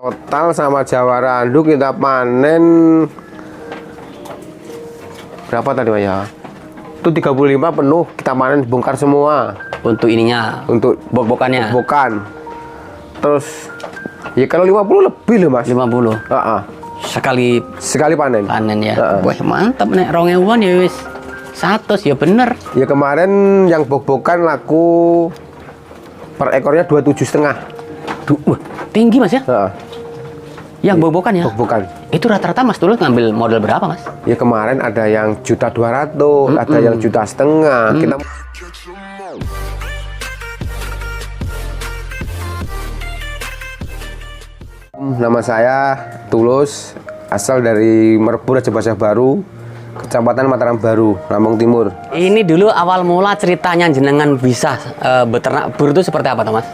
Total sama Jawa Randu kita panen berapa tadi Mas ya? Itu 35 penuh kita panen bongkar semua. Untuk ininya, Untuk bok-bokannya. bukan. Terus ya kalau 50 lebih loh Mas. 50. Sekali Panen. ya. Heeh. Wah, mantap nek 2000-an ya wis. 100 ya bener. Ya kemarin yang bok-bokan laku per ekornya 27,5. Wah, tinggi Mas ya? Heeh. Yang bok-bokan ya? Bok-bokan. Itu rata-rata Mas dulu ngambil model berapa Mas? Ya kemarin ada yang 1.200.000, ada yang 1,5 juta. Kita nama saya Tulus, asal dari Merbur, Raja Basah Baru, Kecamatan Mataram Baru, Lampung Timur. Ini dulu awal mula ceritanya jenengan bisa beternak bur itu seperti apa Mas?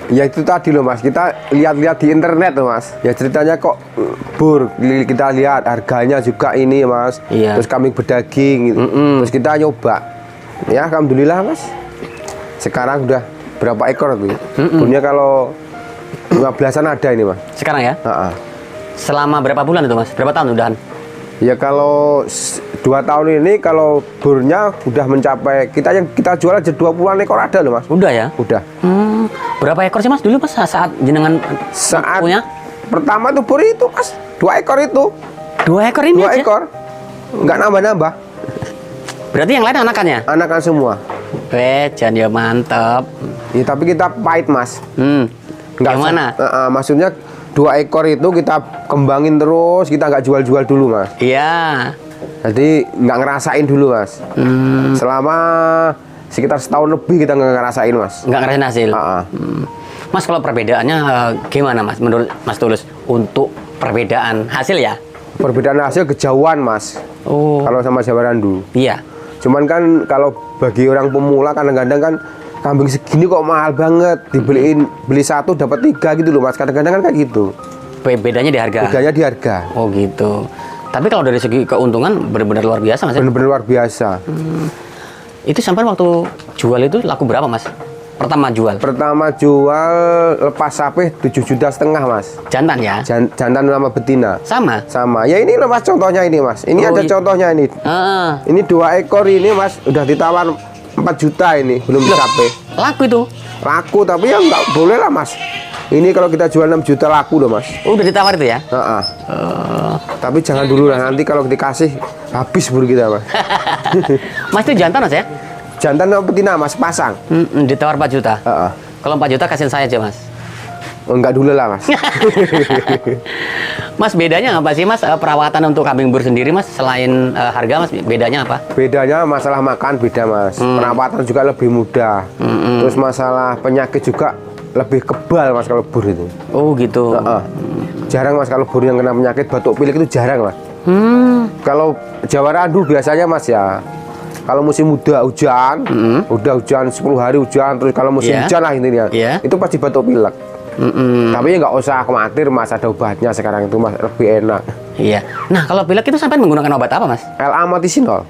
Ya itu tadi loh Mas, kita lihat-lihat di internet loh Mas. Ya ceritanya kok bur, kita lihat harganya juga ini Mas. Iya. Terus kambing berdaging gitu. Terus kita nyoba. Ya alhamdulillah Mas. Sekarang udah berapa ekor tuh? Burnya kalau 15-an ada ini Mas. Sekarang ya? Ha-ha. Selama berapa bulan itu Mas? Berapa tahun udahan? Ya kalau 2 tahun ini kalau burnya udah mencapai kita jual aja 20-an ekor ada loh Mas. Udah ya? Udah. Berapa ekor sih Mas dulu Mas saat jenengan Saat punya? pertama tuh bur itu Mas, 2 ekor itu. 2 ekor ini 2 aja? ekor. Nggak nambah-nambah. Berarti yang lain anakannya? Anakan semua. Jan ya mantep. Ya, tapi kita pahit Mas. Nggak Yang mana? maksudnya 2 ekor itu kita kembangin terus, kita nggak jual-jual dulu Mas. Iya. Jadi nggak ngerasain dulu Mas. Selama sekitar setahun lebih kita nggak ngerasain Mas. Nggak ngerasain hasil. Mas kalau perbedaannya gimana Mas menurut Mas Tulus untuk perbedaan hasil ya? Perbedaan hasil kejauhan Mas. Oh. Kalau sama Jawa Randu. Iya. Cuman kan kalau bagi orang pemula kadang-kadang kan kambing segini kok mahal banget, beli 1 dapat 3 gitu loh Mas. Kadang-kadang kan kayak gitu. Bedanya di harga. Bedanya di harga. Oh gitu. Tapi kalau dari segi keuntungan benar-benar luar biasa Mas. Ya? Bener-bener luar biasa. Itu sampai waktu jual itu laku berapa Mas? Pertama jual. Pertama jual lepas sapi 7,5 juta Mas. Jantan ya? Jantan sama betina. Sama. Sama. Ya ini loh Mas contohnya ini Mas. Ini ada contohnya ini. Ini 2 ekor ini Mas udah ditawar 4 juta ini belum sampai. Laku itu? Laku tapi ya nggak boleh lah Mas. Ini kalau kita jual 6 juta laku loh Mas. Oh, udah ditawar itu ya? Tapi jangan dulu lah, nanti kalau dikasih habis buru kita Mas. Mas itu jantan Mas ya? Jantan sama betina Mas pasang. Ditawar 4 juta. Kalau 4 juta kasihin saya aja Mas. Enggak dulu lah Mas. Mas bedanya apa sih Mas perawatan untuk kambing bur sendiri Mas selain harga Mas bedanya apa? Bedanya masalah makan beda Mas. Perawatan juga lebih mudah. Terus masalah penyakit juga lebih kebal Mas kalau bur itu. Oh gitu. Jarang Mas kalau bur yang kena penyakit batuk pilek itu jarang Mas. Kalau Jawa Randu biasanya Mas ya. Kalau musim hujan, udah hujan 10 hari hujan, terus kalau musim hujan lah intinya, itu pasti batuk pilek. Tapi ya nggak usah khawatir Mas, ada obatnya sekarang itu Mas, lebih enak. Iya. Nah kalau pilek itu sampai menggunakan obat apa Mas? LA sama tisinol.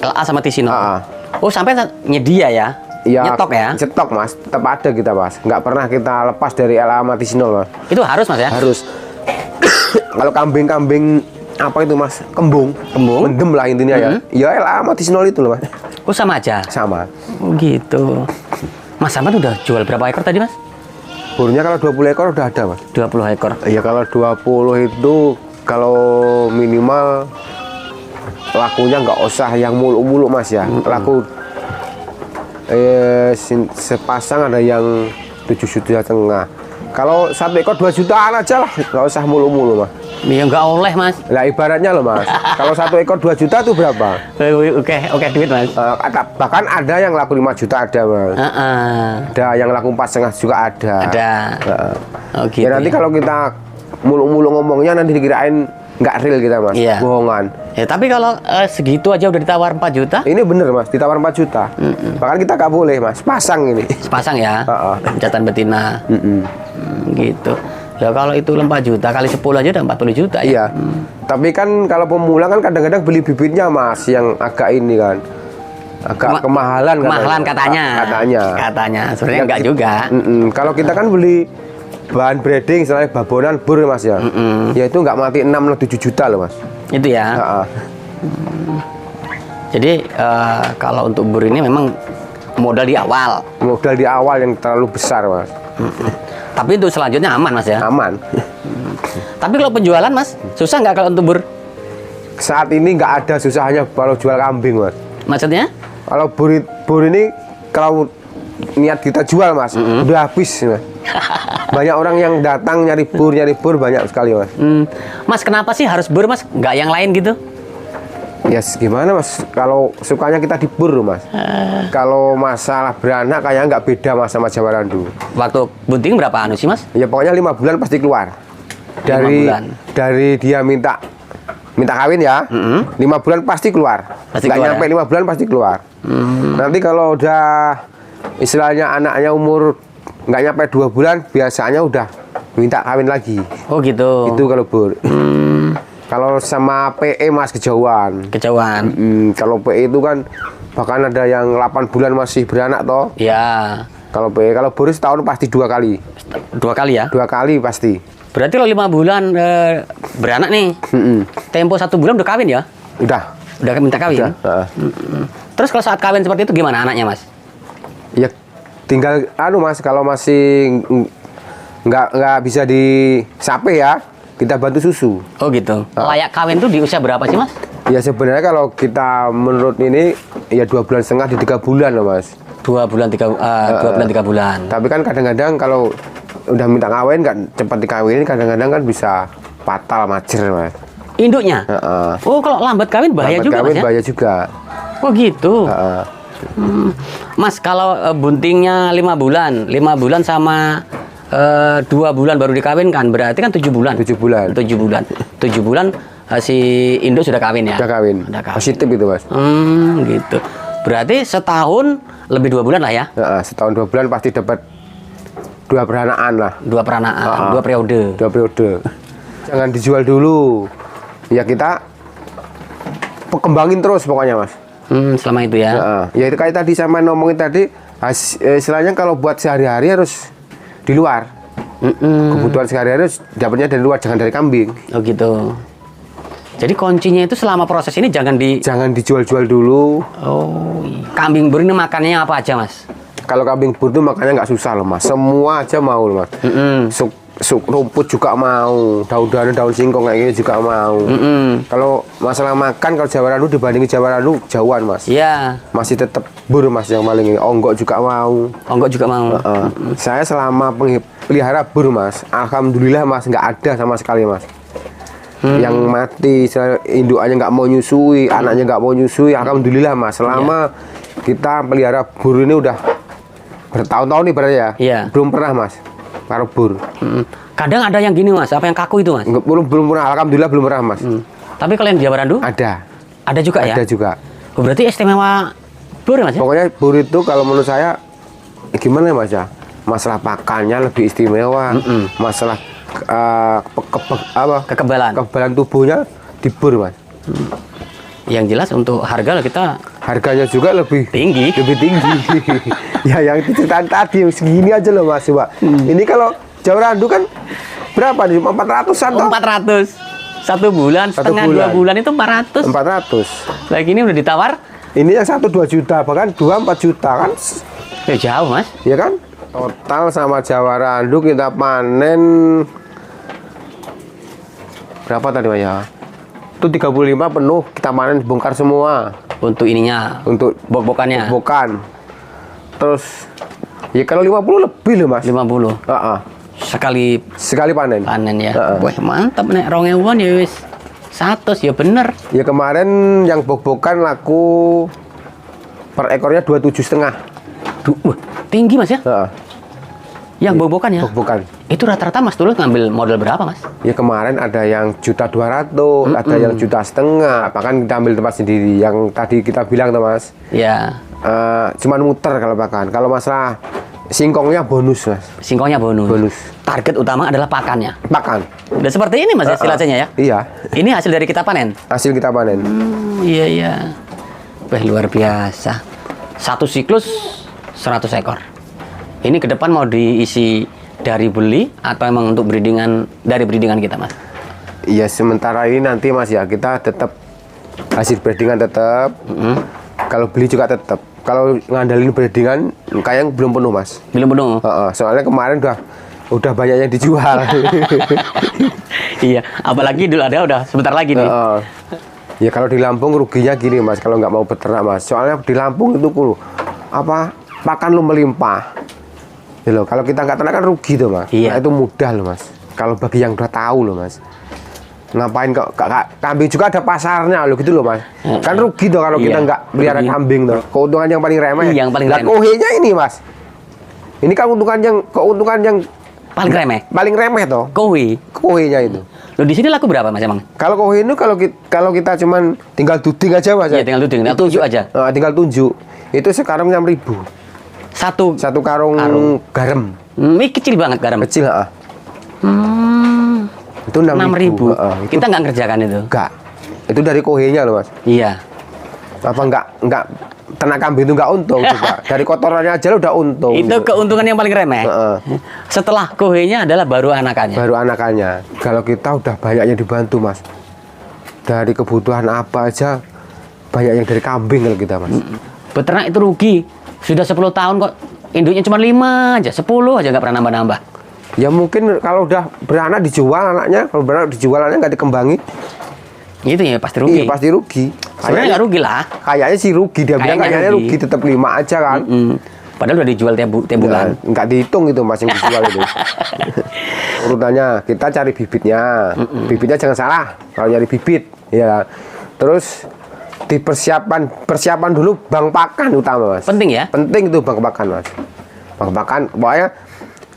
LA sama tisinol. Oh sampai nyedia ya? Ya, nyetok ya? Cetok Mas, tetap ada kita Mas. Nggak pernah kita lepas dari LA sama tisinol Mas. Itu harus Mas ya? Harus. Kalau kambing-kambing apa itu Mas? Kembung. Mendem lah intinya ya. Ya LA sama tisinol itu loh Mas. Oh sama aja? Sama. Oh gitu. Mas sampai udah jual berapa ekor tadi Mas? Burnya kalau 20 ekor udah ada Mas. 20 ekor. Iya kalau 20 itu kalau minimal lakunya nggak usah yang mulu-mulu Mas ya. Laku sepasang ada yang 7,5 juta. Kalau 1 ekor 2 jutaan aja lah, nggak usah mulu-mulu Mas. Ya nggak oleh Mas. Lah ibaratnya loh Mas, kalau 1 ekor 2 juta itu berapa? Oke duit Mas. Bahkan ada yang laku 5 juta ada Mas. Ada yang laku 4,5 juga ada. Ada. Oh, gitu, ya nanti kalau kita mulu-mulu ngomongnya nanti dikirain nggak real kita Mas, bohongan. Ya tapi kalau segitu aja udah ditawar 4 juta? Ini bener Mas, ditawar 4 juta. Bahkan kita nggak boleh Mas, pasang ini. Sepasang ya? Jantan betina. Gitu. Ya kalau itu 4 juta kali 10 aja udah 40 juta ya? Iya. Tapi kan kalau pemula kan kadang-kadang beli bibitnya Mas yang agak ini kan. Agak kemahalan katanya. Katanya. Sebenarnya enggak juga. Kalau kita kan beli bahan breeding selain babonan bur mas ya. Ya itu nggak mati 6 atau 7 juta loh mas. Itu ya. Heeh. Jadi kalau untuk bur ini memang modal di awal. Modal di awal yang terlalu besar mas. Tapi untuk selanjutnya aman mas ya. Aman. Tapi kalau penjualan mas, susah nggak kalau untuk bur? Saat ini nggak ada susahnya kalau jual kambing mas. Maksudnya? Kalau bur ini kalau niat kita jual mas, udah habis mas. Banyak orang yang datang nyari bur banyak sekali mas. Mas kenapa sih harus bur mas? Nggak yang lain gitu? Ya gimana mas, kalau sukanya kita di bur mas. Kalau masalah beranak kayaknya nggak beda mas sama Jawa Randu. Waktu bunting berapa anu sih mas? Ya pokoknya 5 bulan pasti keluar. 5 bulan. Dari dia minta kawin ya, 5 bulan pasti keluar. Pasti nggak keluar, nyampe 5 bulan pasti keluar. Nanti kalau udah istilahnya anaknya umur nggak nyampe 2 bulan, biasanya udah minta kawin lagi. Oh gitu. Itu kalau bur. Kalau sama PE mas kejauhan. Kalau PE itu kan bahkan ada yang 8 bulan masih beranak toh. Ya. Kalau PE, kalau bur setahun pasti 2 kali. 2 kali ya? 2 kali pasti. Berarti kalau 5 bulan beranak nih, tempo 1 bulan udah kawin ya? Udah minta kawin? Udah. Terus kalau saat kawin seperti itu gimana anaknya mas? Ya tinggal mas, kalau masih nggak bisa disape ya, kita bantu susu. Oh gitu. Layak kawin tuh di usia berapa sih mas? Ya sebenarnya kalau kita menurut ini ya 2,5 bulan di 3 bulan loh mas. 2 bulan 3 bulan. Tapi kan kadang-kadang kalau udah minta kawin nggak cepat dikawinin, kadang-kadang kan bisa fatal majer mas. Induknya? Oh kalau lambat kawin bahaya lambat juga kawin mas ya? bahaya juga. Oh gitu. Mas kalau buntingnya 5 bulan sama 2 bulan baru dikawinkan, berarti kan 7 bulan. 7 bulan. 7 bulan si induk sudah kawin ya? Sudah kawin. Positif itu mas. Gitu. Berarti setahun lebih 2 bulan lah ya? Setahun 2 bulan pasti dapat 2 peranaan lah. 2 peranaan, 2 periode. 2 periode. Jangan dijual dulu. Ya kita kembangin terus pokoknya mas. Selama itu ya? Ya itu kayak tadi sama ngomongin tadi, istilahnya kalau buat sehari-hari harus di luar. Kebutuhan sehari-hari harus dapatnya dari luar, jangan dari kambing. Oh gitu. Jadi kuncinya itu selama proses ini jangan dijual-jual dulu. Oh, kambing bur ini makannya apa aja mas? Kalau kambing bur itu makannya nggak susah loh mas, semua aja mau loh mas. Rumput juga mau, daun-daun, daun singkong kayak gini juga mau. Kalau masalah makan, kalau Jawa Randu dibandingin Jawa Randu jauhan mas. Iya. Masih tetap bur mas yang paling ini. Onggok juga mau. Saya selama pelihara bur mas, alhamdulillah mas nggak ada sama sekali mas. Yang mati, indukannya nggak mau nyusui, anaknya nggak mau nyusui, alhamdulillah mas. Selama kita pelihara bur ini udah bertahun-tahun nih berarti ya. Belum pernah mas karo bur. Kadang ada yang gini mas, apa yang kaku itu mas? Belum pernah, alhamdulillah belum pernah mas. Tapi kalau yang di Jawa Randu? Ada juga ya? Ada juga. Oh, berarti istimewa bur mas ya? Pokoknya bur itu kalau menurut saya gimana ya mas ya? Masalah pakannya lebih istimewa. Masalah kekebalan tubuhnya di bur mas. Yang jelas untuk harga harganya juga lebih tinggi. Ya yang diceritain tadi segini aja loh mas Pak. Ini kalau Jawa Randu kan berapa nih? 400-an toh? 400. 1 bulan, setengah 2 bulan itu 400. 400. Lagi ini udah ditawar? Ini yang 1-2 juta, bahkan 2-4 juta kan? Ya jauh mas. Ya kan? Total sama Jawa Randu kita panen berapa tadi mas ya? Itu 35 penuh kita panen bongkar semua. Untuk ininya? Untuk bok-bokannya? Bokan. Terus ya kalau 50 lebih loh mas. 50? Sekali panen. Panen ya. Wah mantap nek 2000-an ya wis 100 ya bener. Ya kemarin yang bok-bokan laku per ekornya 27,5. Wah, tinggi mas ya? Yang bok-bokan ya? Bok-bokan. Itu rata-rata mas Tulus ngambil modal berapa mas? Ya kemarin ada yang 1.200.000, ada yang 1,5 juta, bahkan kita ambil tempat sendiri. Yang tadi kita bilang tuh mas. Ya. Cuman muter kalau pakan. Kalau masalah singkongnya bonus mas. Singkongnya bonus. Target utama adalah pakannya. Pakan. Udah seperti ini mas hasilnya ya? Iya. Ini hasil dari kita panen. Hasil kita panen. Iya. Wah luar biasa. 1 siklus 100 ekor. Ini ke depan mau diisi dari beli atau emang untuk dari breedingan kita, Mas? Iya, sementara ini nanti Mas ya, kita tetap hasil breedingan tetap. Kalau beli juga tetap. Kalau ngandalin breedingan kayaknya belum penuh, Mas. Belum penuh. Soalnya kemarin udah banyak yang dijual. Iya, apalagi Idul Adha udah sebentar lagi nih. Ya kalau di Lampung ruginya gini, Mas, kalau nggak mau beternak, Mas. Soalnya di Lampung itu pakan lu melimpah. Ya loh, kalau kita nggak ternak kan rugi tuh, Mas. Iya. Nah, itu mudah loh, Mas. Kalau bagi yang udah tahu loh, Mas. Ngapain kok kambing juga ada pasarnya loh gitu loh, Mas. Kan rugi tuh kalau kita nggak pelihara kambing tuh. Keuntungan yang paling remeh. Yang paling remeh. Kohenya ini, Mas. Ini kan keuntungan yang Paling remeh. Paling remeh toh. Kohenya itu. Loh, di sini laku berapa, Mas, emang? Kalau kohe itu kalau kita cuman tinggal duding aja, Mas. Iya, tinggal duding, tunjuk aja. Tinggal tunjuk. Itu sekarang 6.000. Satu karung garam. Ini kecil banget garam. Kecil, Itu 6.000. Kita nggak ngerjakan itu. Enggak. Itu dari kohenya loh, Mas. Iya. Apa enggak ternak kambing itu enggak untung juga. Dari kotorannya aja udah untung. Itu keuntungan yang paling remeh. Setelah kohenya adalah baru anakannya. Baru anakannya. Kalau kita udah banyak yang dibantu, Mas. Dari kebutuhan apa aja banyak yang dari kambing kalau kita, Mas. Beternak itu rugi. Sudah 10 tahun kok induknya cuma 5 aja, 10 aja nggak pernah nambah-nambah. Ya mungkin kalau udah beranak dijual anaknya, kalau beranak dijual anaknya nggak dikembangi. Itu ya pasti rugi. Iya, pasti rugi. Sebenarnya nggak rugi lah. Kayaknya sih rugi, dia bilang kayaknya rugi tetap 5 aja kan. Padahal udah dijual tiap bulan. Nggak dihitung itu, Mas, yang dijual itu. Urutannya kita cari bibitnya. Bibitnya jangan salah kalau nyari bibit, ya. Terus persiapan dulu bang pakan utama, Mas. Penting ya? Penting itu bang pakan, Mas. Bang pakan, pokoknya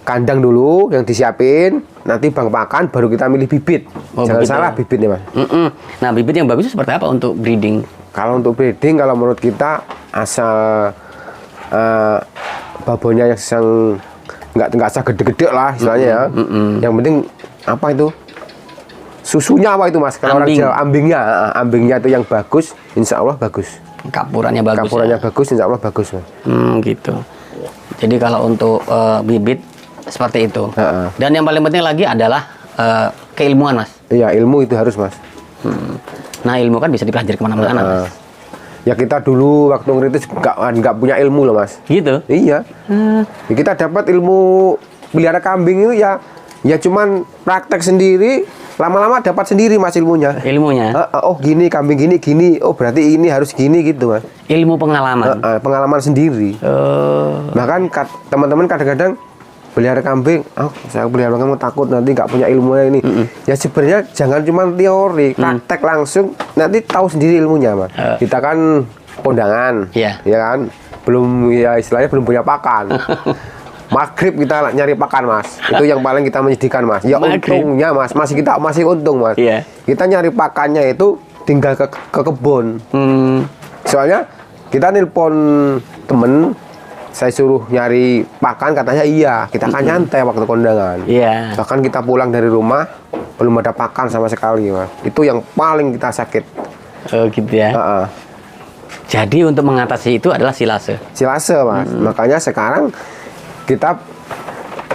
kandang dulu yang disiapin, nanti bang pakan baru kita milih bibit. Jangan salah bibitnya, Mas. Nah, bibit yang bagus itu seperti apa untuk breeding? Kalau untuk breeding, kalau menurut kita asal babonya yang nggak usah gede-gede lah istilahnya ya. Yang penting apa itu? Susunya apa itu, Mas? Kalau orang Jawa ambingnya itu yang bagus, insya Allah bagus. Kapurannya bagus. Kapurannya bagus, insya Allah bagus, Mas. Gitu. Jadi kalau untuk bibit seperti itu. Dan yang paling penting lagi adalah keilmuan, Mas. Iya, ilmu itu harus, Mas. Nah, ilmu kan bisa dipelajari kemana-mana, Mas. Ya kita dulu waktu ngerintis nggak punya ilmu loh, Mas. Gitu? Iya. Ya, kita dapat ilmu pelihara kambing itu ya cuman praktek sendiri, lama-lama dapat sendiri, Mas, ilmunya. Oh gini, kambing gini. Oh berarti ini harus gini gitu, Mas. Ilmu pengalaman. Pengalaman sendiri. Bahkan teman-teman kadang-kadang pelihara kambing, saya pelihara kambing takut nanti nggak punya ilmunya ini. Ya sebenarnya jangan cuma teori, praktek langsung, nanti tahu sendiri ilmunya, Mas. Kita kan kondangan, ya kan, istilahnya belum punya pakan. Maghrib kita nyari pakan, Mas. Itu yang paling kita menyedihkan, Mas. Ya untungnya, Mas, masih untung, Mas. Kita nyari pakannya itu tinggal ke kebun. Soalnya kita nelpon temen, saya suruh nyari pakan, katanya iya, kita akan nyantai waktu kondangan. Bahkan kita pulang dari rumah belum ada pakan sama sekali, Mas. Itu yang paling kita sakit. Oh gitu ya. Jadi untuk mengatasi itu adalah silase, Mas. Makanya sekarang kita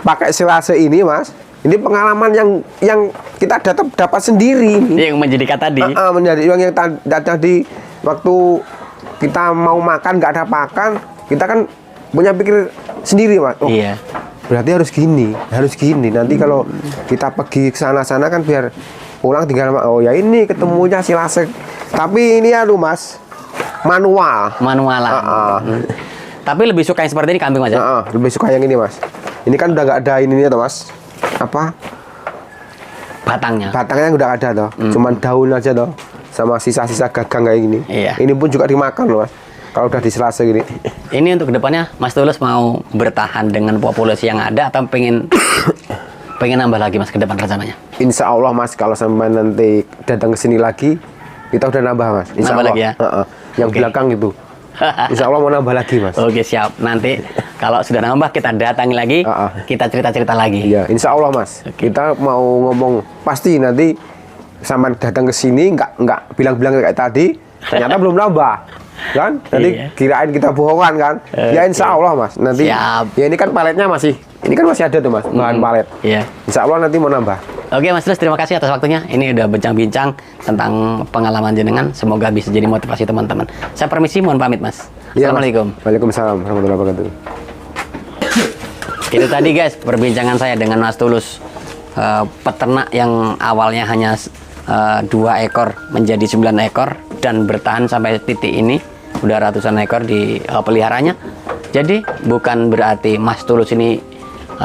pakai silase ini, Mas. Ini pengalaman yang kita dapat sendiri. Yang menjadikan tadi. Menjadi yang tadi waktu kita mau makan nggak ada pakan, kita kan punya pikir sendiri, Mas. Berarti harus gini. Nanti kalau kita pergi ke sana kan biar pulang tinggal, oh ya ini ketemunya silase. Tapi ini Mas, manualan. Tapi lebih suka yang seperti ini kambing, Mas. Lebih suka yang ini, Mas. Ini kan udah nggak ada ininya toh, Mas. Apa? Batangnya udah ada toh. Cuman daun aja toh. Sama sisa-sisa gagang kayak gini. Ini pun juga dimakan loh, Mas. Kalau udah diselasa gini. Ini untuk kedepannya Mas Tulus mau bertahan dengan populasi yang ada atau pengen nambah lagi, Mas, ke depan rencananya? Insya Allah, Mas, kalau sampai nanti datang ke sini lagi, kita udah nambah, Mas. Insya nambah Allah. Lagi ya? Yang belakang itu. Insya Allah mau nambah lagi, Mas. Oke, siap. Nanti kalau sudah nambah kita datangi lagi, kita cerita-cerita lagi. Iya, Insya Allah, Mas. Kita mau ngomong pasti nanti sampai datang ke sini nggak bilang-bilang kayak tadi, ternyata belum nambah. kan? Nanti Iya. kirain kita bohongan kan? Ya insya Allah mas. Nanti Siap. ya ini kan paletnya masih, ini kan masih ada tuh mas, bahan palet. Iya. Insya Allah nanti mau nambah. Oke Mas Tulus, terima kasih atas waktunya. Ini udah bincang-bincang tentang pengalaman jenengan. Semoga bisa jadi motivasi teman-teman. Saya permisi, mohon pamit Mas. Iya, Mas. Assalamualaikum. Waalaikumsalam warahmatullahi wabarakatuh. Itu tadi guys perbincangan saya dengan Mas Tulus, peternak yang awalnya hanya 2 ekor menjadi 9 ekor dan bertahan sampai titik ini udah ratusan ekor di peliharanya. Jadi bukan berarti Mas Tulus ini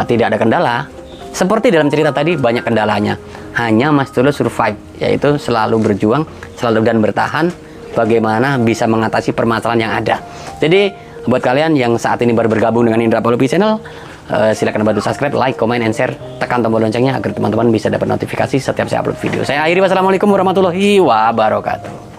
tidak ada kendala. Seperti dalam cerita tadi banyak kendalanya. Hanya Mas Tulus survive, yaitu selalu berjuang, selalu dan bertahan bagaimana bisa mengatasi permasalahan yang ada. Jadi buat kalian yang saat ini baru bergabung dengan Indra Polupi Channel, silakan bantu subscribe, like, comment, and share, tekan tombol loncengnya agar teman-teman bisa dapat notifikasi setiap saya upload video. Saya akhiri, wassalamualaikum warahmatullahi wabarakatuh.